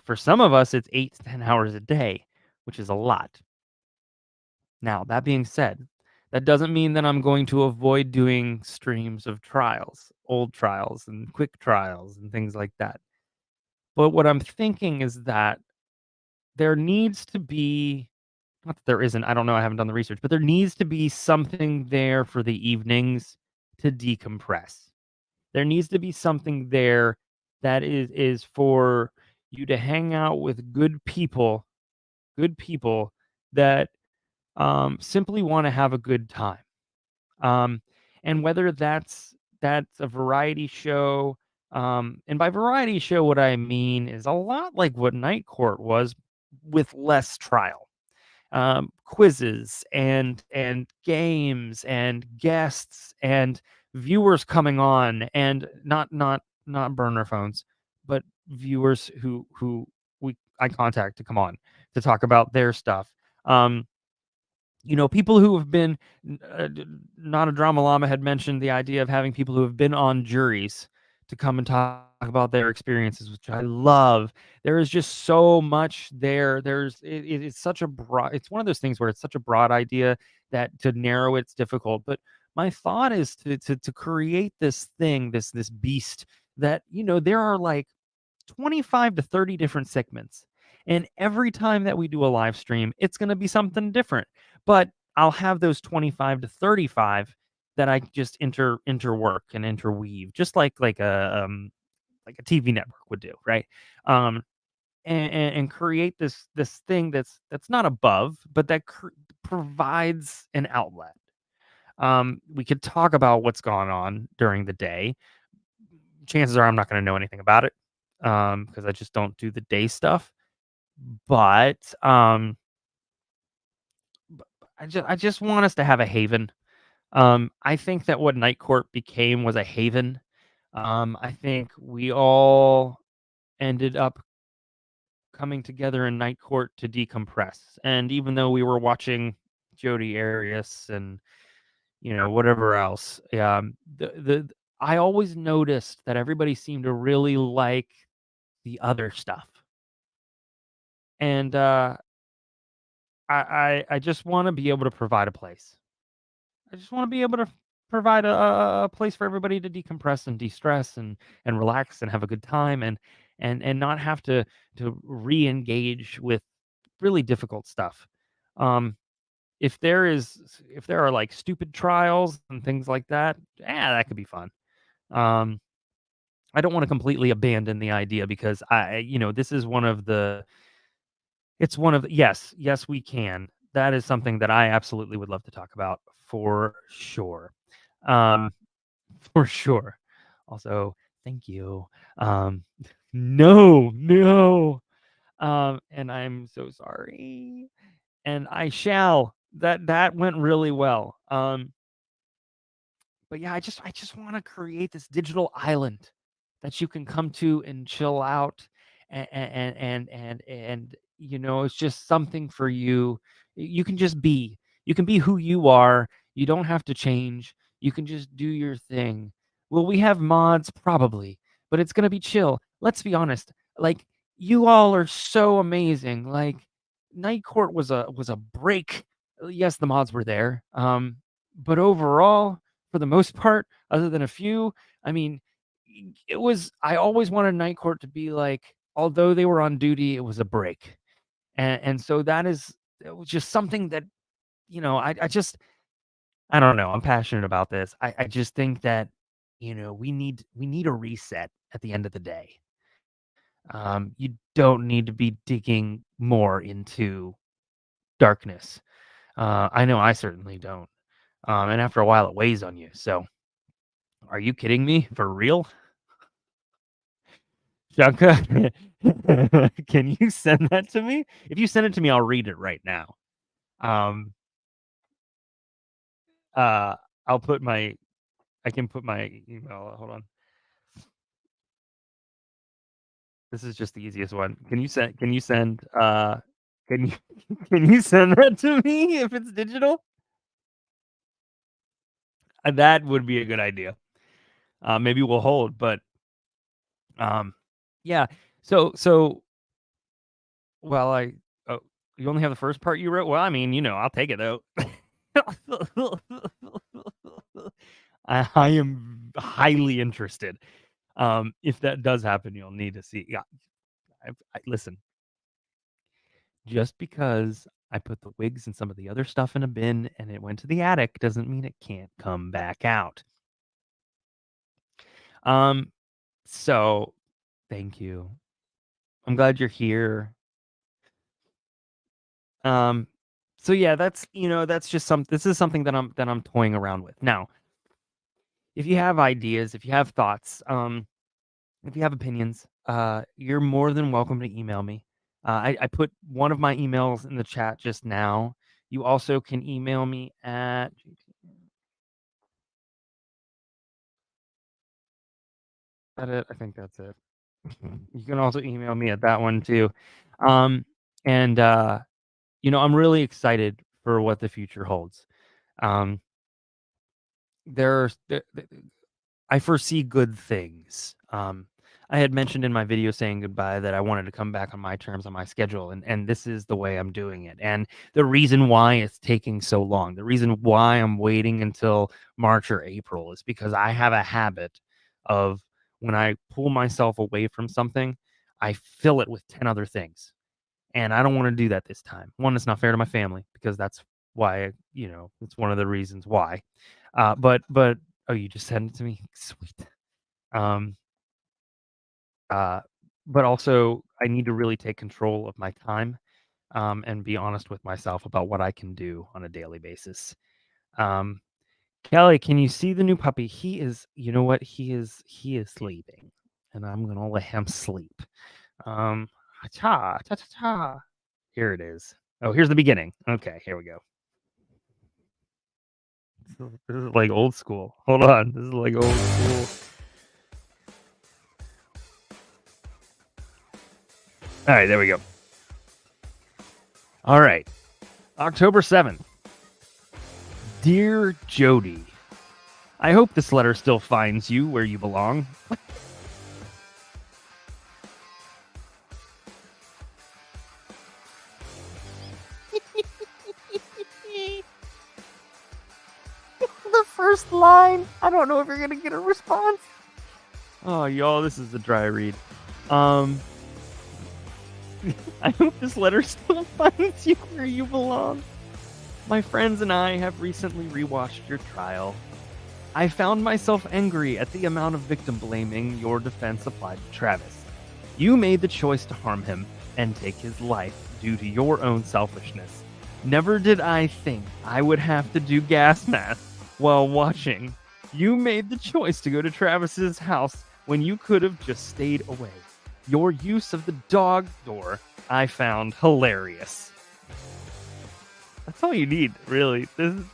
For some of us, it's 8 to 10 hours a day, which is a lot. Now, that being said, that doesn't mean that I'm going to avoid doing streams of trials, old trials and quick trials and things like that. But what I'm thinking is that there needs to be, not that there isn't, I don't know, I haven't done the research, but there needs to be something there for the evenings to decompress. There needs to be something there that is for you to hang out with good people that simply want to have a good time. And whether that's a variety show, and by variety show, what I mean is a lot like what Night Court was, with less trial. Quizzes and games and guests and viewers coming on, and not burner phones, but viewers who I contact to come on to talk about their stuff. People who have been, not a drama llama had mentioned the idea of having people who have been on juries to come and talk about their experiences, which I love. There is just so much there. It's such a broad, it's one of those things where it's such a broad idea that to narrow it's difficult. But my thought is to create this thing, this beast that, there are like 25 to 30 different segments. And every time that we do a live stream, it's going to be something different. But I'll have those 25 to 35 that I just interwork and interweave, just like a TV network would do, right? Um, and create this thing that's not above, but that provides an outlet. We could talk about what's gone on during the day. Chances are I'm not going to know anything about it because I just don't do the day stuff. But I just want us to have a haven. I think that what Night Court became was a haven. I think we all ended up coming together in Night Court to decompress. And even though we were watching Jodi Arias and whatever else, the I always noticed that everybody seemed to really like the other stuff. And I just want to be able to provide a place. I just want to be able to provide a place for everybody to decompress and de-stress and relax and have a good time and not have to re-engage with really difficult stuff. Um, if there are like stupid trials and things like that, that could be fun. Um, I don't want to completely abandon the idea because this is one of the it's one of the, yes, we can. That is something that I absolutely would love to talk about for sure. Um, for sure. Also, thank you. Um, no, no. And I'm so sorry. And I shall. That went really well. But yeah, I just want to create this digital island that you can come to and chill out and it's just something for you. You can just be. You can be who you are. You don't have to change. You can just do your thing. Will we have mods? Probably, but it's gonna be chill. Let's be honest. Like you all are so amazing. Like Night Court was a break. Yes, the mods were there. But overall, for the most part, other than a few, I mean, I always wanted Night Court to be like, although they were on duty, it was a break. And so it was just something that, I don't know. I'm passionate about this. I just think that, we need a reset at the end of the day. You don't need to be digging more into darkness. I know I certainly don't. And after a while, it weighs on you. So, are you kidding me? For real? Shaka, can you send that to me? If you send it to me, I'll read it right now. Um, uh, I'll put my, I can put my email. Hold on. This is just the easiest one. Can you, can you send that to me if it's digital? That would be a good idea. Maybe we'll hold, but, yeah. So, well, oh, you only have the first part you wrote? Well, I mean, I'll take it though. I am highly interested. If that does happen, you'll need to see. Yeah, listen. Just because I put the wigs and some of the other stuff in a bin and it went to the attic doesn't mean it can't come back out. Um, so thank you. I'm glad you're here. Um, so yeah, that's just this is something that I'm toying around with. Now, if you have ideas, if you have thoughts, if you have opinions, you're more than welcome to email me. I put one of my emails in the chat just now. You also can email me at that it? I think that's it. You can also email me at that one too. Um, and I'm really excited for what the future holds. Um, there's there, I foresee good things. I had mentioned in my video saying goodbye that I wanted to come back on my terms, on my schedule, and this is the way I'm doing it. And the reason why it's taking so long, the reason why I'm waiting until March or April is because I have a habit of when I pull myself away from something, I fill it with 10 other things. And I don't want to do that this time. One, it's not fair to my family because that's why, it's one of the reasons why. But oh, you just sent it to me? Sweet. Um, uh, but also I need to really take control of my time, and be honest with myself about what I can do on a daily basis. Um, Kelly, can you see the new puppy? He is, you know what? He is sleeping, and I'm gonna let him sleep. Cha cha cha cha. Here it is. Oh, here's the beginning. Okay, here we go. This is like old school. Hold on. This is like old school. All right, there we go. All right. October 7th. Dear Jody, I hope this letter still finds you where you belong. The first line. I don't know if you're gonna get a response. Oh, y'all, this is a dry read. I hope this letter still finds you where you belong. My friends and I have recently rewatched your trial. I found myself angry at the amount of victim blaming your defense applied to Travis. You made the choice to harm him and take his life due to your own selfishness. Never did I think I would have to do gas math while watching. You made the choice to go to Travis's house when you could have just stayed away. Your use of the dog door I found hilarious. That's all you need, really. This is...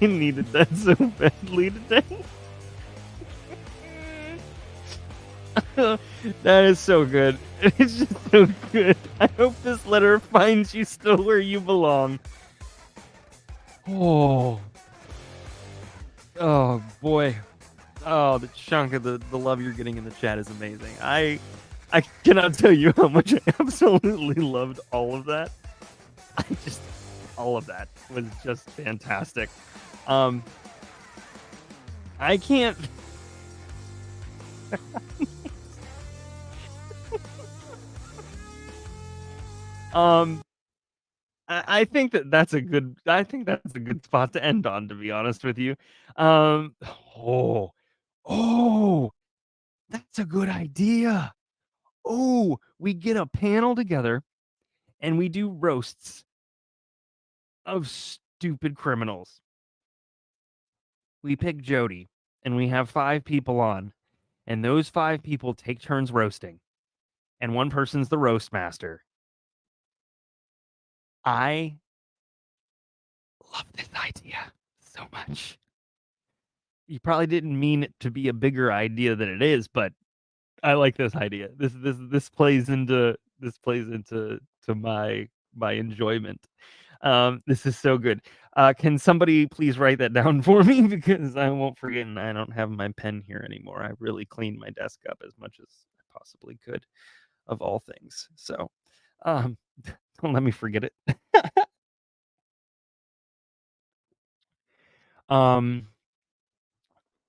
I needed that so badly today. That is so good. It's just so good. I hope this letter finds you still where you belong. Oh boy. Oh, the chunk of the love you're getting in the chat is amazing. I cannot tell you how much I absolutely loved all of that. All of that was just fantastic. I can't. I think that's a good. I think that's a good spot to end on. To be honest with you, oh, that's a good idea. Oh, we get a panel together, and we do roasts of stupid criminals. We pick Jody, and we have 5 people on, and those 5 people take turns roasting, and one person's the roast master. I love this idea so much. You probably didn't mean it to be a bigger idea than it is, but I like this idea. This plays into my enjoyment. This is so good. Can somebody please write that down for me because I won't forget, and I don't have my pen here anymore. I really cleaned my desk up as much as I possibly could, of all things. So, don't let me forget it.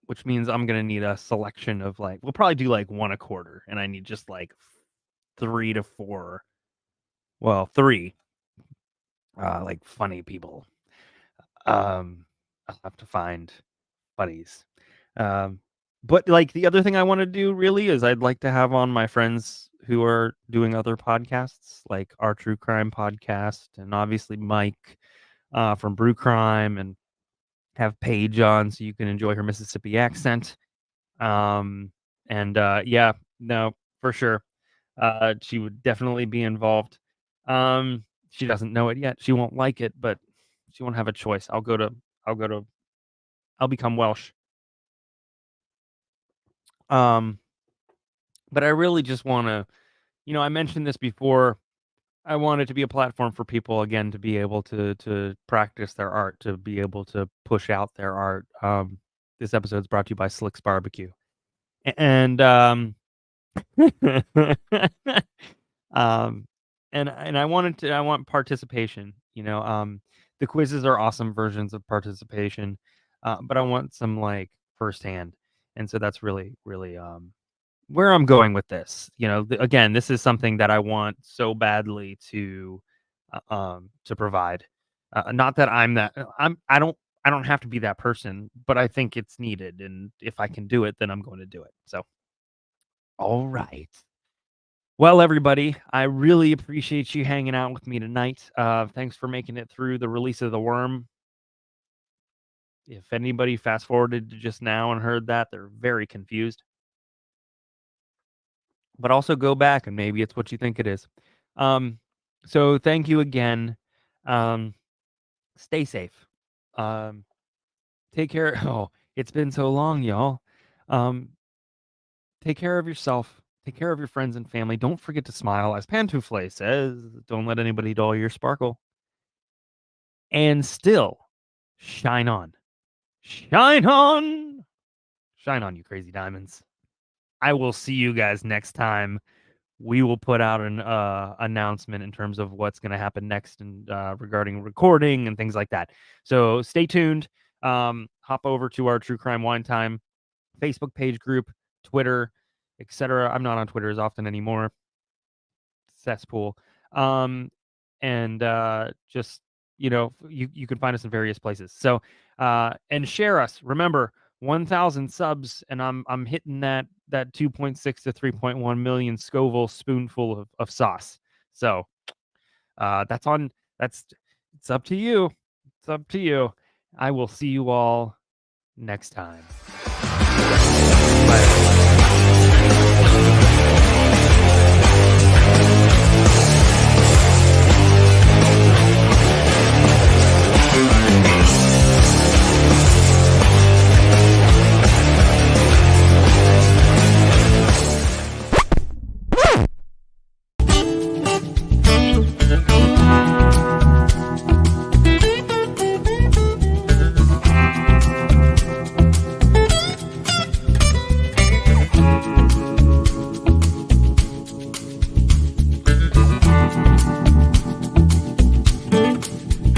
Which means I'm gonna need a selection of we'll probably do 1 a quarter, and I need just 3 to 4. Well, 3 funny people. I'll have to find buddies. But the other thing I want to do really is I'd like to have on my friends who are doing other podcasts, like our True Crime podcast, and obviously Mike from Brew Crime, and have Paige on so you can enjoy her Mississippi accent. Yeah, no, for sure. She would definitely be involved. She doesn't know it yet. She won't like it, but she won't have a choice. I'll go to I'll become Welsh. But I really just want to, I mentioned this before. I want it to be a platform for people again to be able to practice their art, to be able to push out their art. This episode is brought to you by Slick's Barbecue, and and I want participation. The quizzes are awesome versions of participation, but I want some like firsthand, and so that's really where I'm going with this. Again, this is something that I want so badly to provide. Not that I don't have to be that person, but I think it's needed, and if I can do it, then I'm going to do it. So, all right. Well, everybody, I really appreciate you hanging out with me tonight. Thanks for making it through the release of The Worm. If anybody fast forwarded to just now and heard that, they're very confused. But also go back and maybe it's what you think it is. So thank you again. Stay safe. Take care. Oh, it's been so long, y'all. Take care of yourself. Take care of your friends and family. Don't forget to smile. As Pantoufle says, don't let anybody dull your sparkle. And still, shine on. Shine on. Shine on, you crazy diamonds. I will see you guys next time. We will put out an announcement in terms of what's going to happen next and regarding recording and things like that. So stay tuned. Hop over to our True Crime Wine Time Facebook page group, Twitter, etc. I'm not on Twitter as often anymore. Cesspool. And just, you can find us in various places. So, and share us. Remember, 1,000 subs, and I'm hitting that 2.6 to 3.1 million Scoville spoonful of sauce. So, it's up to you. It's up to you. I will see you all next time. Bye.